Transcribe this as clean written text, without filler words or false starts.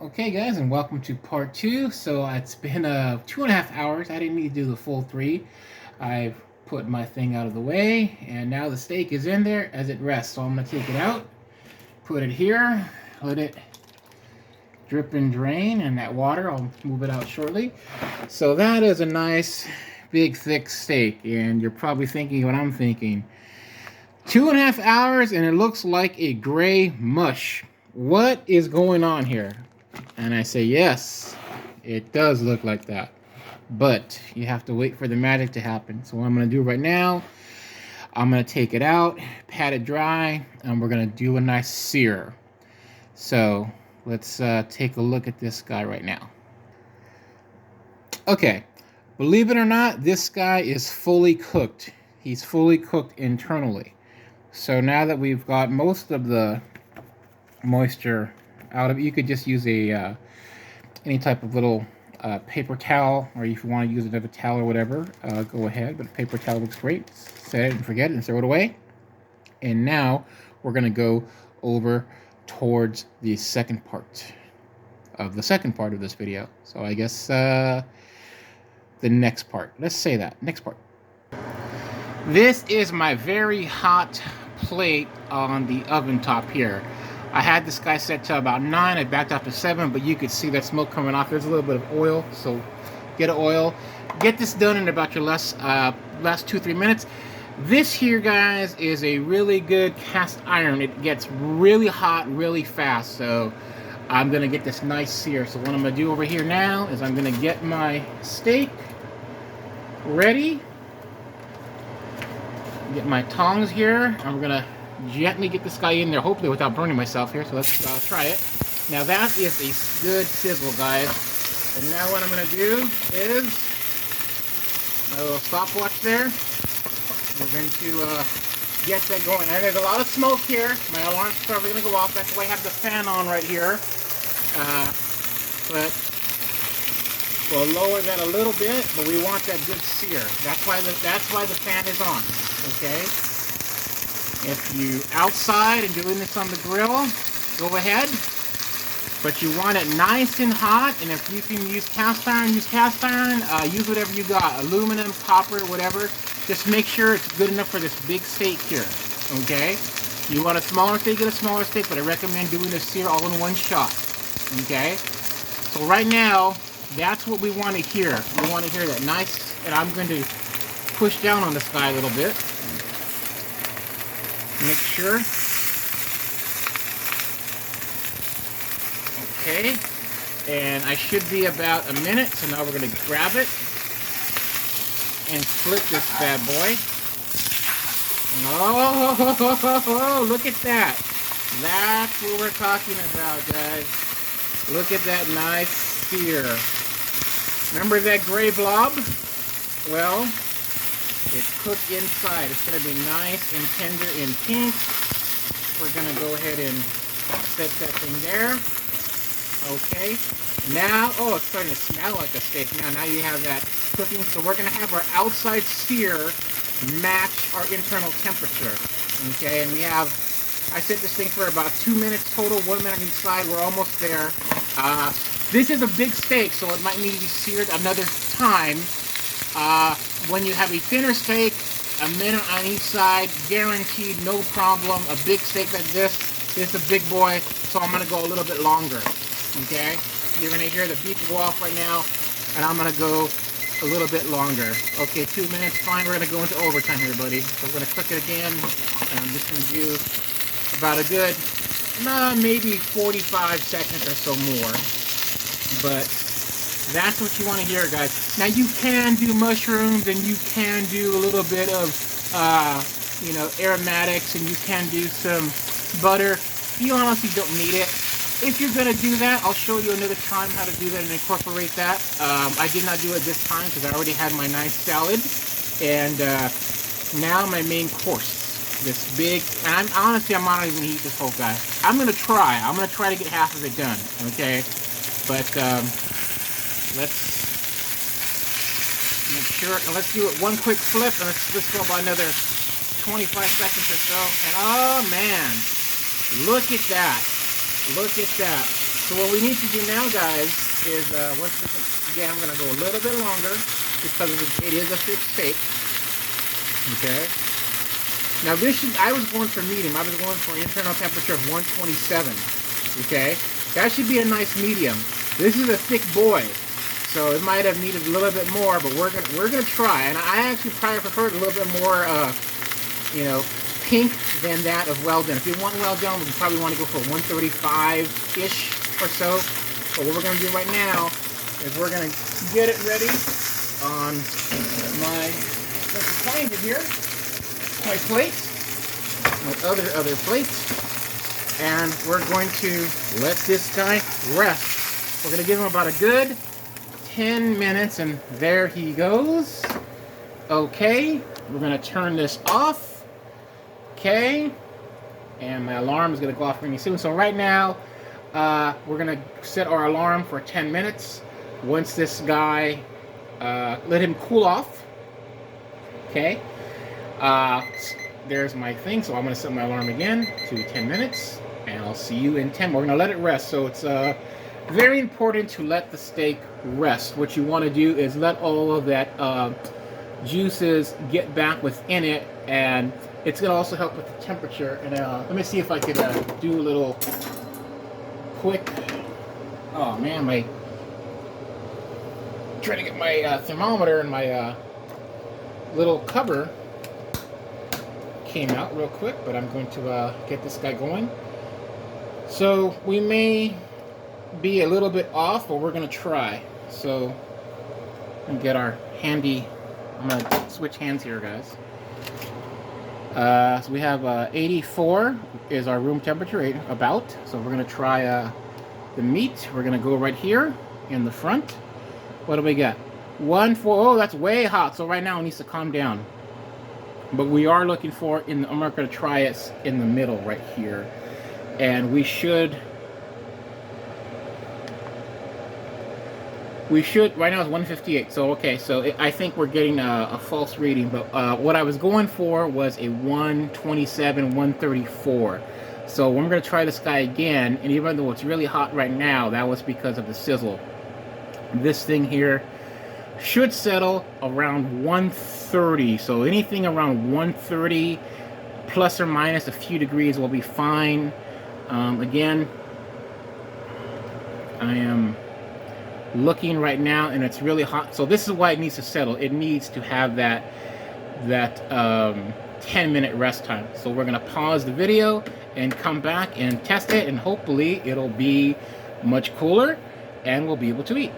Okay, guys, and welcome to part two. So it's been 2.5 hours. I didn't need to do the full three. I've put my thing out of the way, and now the steak is in there as it rests. So I'm gonna take it out, put it here, let it drip and drain, and that water, I'll move it out shortly. So that is a nice, big, thick steak, and you're probably thinking what I'm thinking. 2.5 hours, and it looks like a gray mush. What is going on here? And I say, yes, it does look like that. But you have to wait for the magic to happen. So what I'm going to do right now, I'm going to take it out, pat it dry, and we're going to do a nice sear. So let's take a look at this guy right now. Okay, believe it or not, this guy is fully cooked. He's fully cooked internally. So now that we've got most of the moisture out of it, you could just use a any type of little paper towel, or if you want to use another towel or whatever, go ahead. But a paper towel looks great. Set it and forget it and throw it away. And now we're going to go over towards the second part of this video. So I guess the next part. Let's say that. Next part. This is my very hot plate on the oven top here. I had this guy set to about 9. I backed up to 7, but you could see that smoke coming off. There's a little bit of oil, so get oil. Get this done in about your last 2-3 minutes. This here, guys, is a really good cast iron. It gets really hot really fast, so I'm going to get this nice sear. So what I'm going to do over here now is I'm going to get my steak ready. Get my tongs here. I'm going to gently get this guy in there, hopefully without burning myself here. So let's try it. Now that is a good sizzle, guys. And now what I'm going to do is my little stopwatch there. We're going to get that going. And there's a lot of smoke here. My alarm's probably going to go off. That's why I have the fan on right here. But we'll lower that a little bit, but we want that good sear. That's why the fan is on. Okay. If you outside and doing this on the grill, go ahead. But you want it nice and hot, and if you can use cast iron, use cast iron. Use whatever you got, aluminum, copper, whatever. Just make sure it's good enough for this big steak here. Okay. You want a smaller steak, get a smaller steak, but I recommend doing the sear all in one shot. Okay. So right now, that's what we want to hear. We want to hear that nice, and I'm going to push down on this guy a little bit. Make sure. Okay. And I should be about a minute, so now we're going to grab it and flip this bad boy. Oh, look at that. That's what we're talking about, guys. Look at that nice sear. Remember that gray blob? Well, it's cooked inside. It's going to be nice and tender and pink. We're going to go ahead and set that thing there. Okay. Now, oh, it's starting to smell like a steak. Now you have that cooking. So we're going to have our outside sear match our internal temperature. Okay. And we have, I set this thing for about 2 minutes total, 1 minute on each side. We're almost there. This is a big steak, so it might need to be seared another time. When you have a thinner steak, a minute on each side, guaranteed, no problem. A big steak like this is a big boy, so I'm going to go a little bit longer. Okay? You're going to hear the beep go off right now, and I'm going to go a little bit longer. Okay, 2 minutes, fine. We're going to go into overtime here, buddy. So we're going to cook it again, and I'm just going to do about a good, maybe 45 seconds or so more. But that's what you want to hear, guys. Now you can do mushrooms, and you can do a little bit of, aromatics, and you can do some butter. You honestly don't need it. If you're going to do that, I'll show you another time how to do that and incorporate that. I did not do it this time because I already had my nice salad. And now my main course. This big, and I'm not even going to eat this whole guy. I'm going to try. I'm going to try to get half of it done. Okay? But let's make sure, and let's do it one quick flip, and let's go about another 25 seconds or so. And oh man, look at that. Look at that. So what we need to do now, guys, is once again, I'm going to go a little bit longer because it is a thick steak. Okay. Now I was going for medium. I was going for an internal temperature of 127. Okay. That should be a nice medium. This is a thick boy, so it might have needed a little bit more, but we're gonna try. And I actually probably prefer it a little bit more, you know, pink than that of well done. If you want well done, we probably want to go for 135-ish or so. But what we're gonna do right now is we're gonna get it ready on my find it here. My plate, my other plate, and we're going to let this guy rest. We're going to give him about a good 10 minutes, and there he goes. Okay, we're going to turn this off. Okay, and my alarm is going to go off pretty soon. So right now, we're going to set our alarm for 10 minutes. Once this guy, let him cool off. Okay. There's my thing, so I'm going to set my alarm again to 10 minutes, and I'll see you in 10. We're going to let it rest, so it's very important to let the steak rest. What you want to do is let all of that juices get back within it, and it's going to also help with the temperature. And let me see if I could do a little quick, oh man, trying to get my thermometer and my little cover came out real quick, but I'm going to get this guy going. So we may be a little bit off, but we're going to try. So I'm get our handy, I'm going to switch hands here, guys. So we have 84 is our room temperature, about. So we're going to try the meat. We're going to go right here in the front. What do we got? 1-4. Oh, that's way hot. So right now it needs to calm down. But we are looking for, I'm not going to try it in the middle right here. And we should, right now it's 158. So, okay, so I think we're getting a false reading. But what I was going for was a 127, 134. So when we're going to try this guy again, and even though it's really hot right now, that was because of the sizzle. This thing here should settle around 130. So anything around 130 plus or minus a few degrees will be fine. Again, I am looking right now, and it's really hot. So this is why it needs to settle. It needs to have that 10-minute rest time. So we're going to pause the video and come back and test it, and hopefully it'll be much cooler and we'll be able to eat.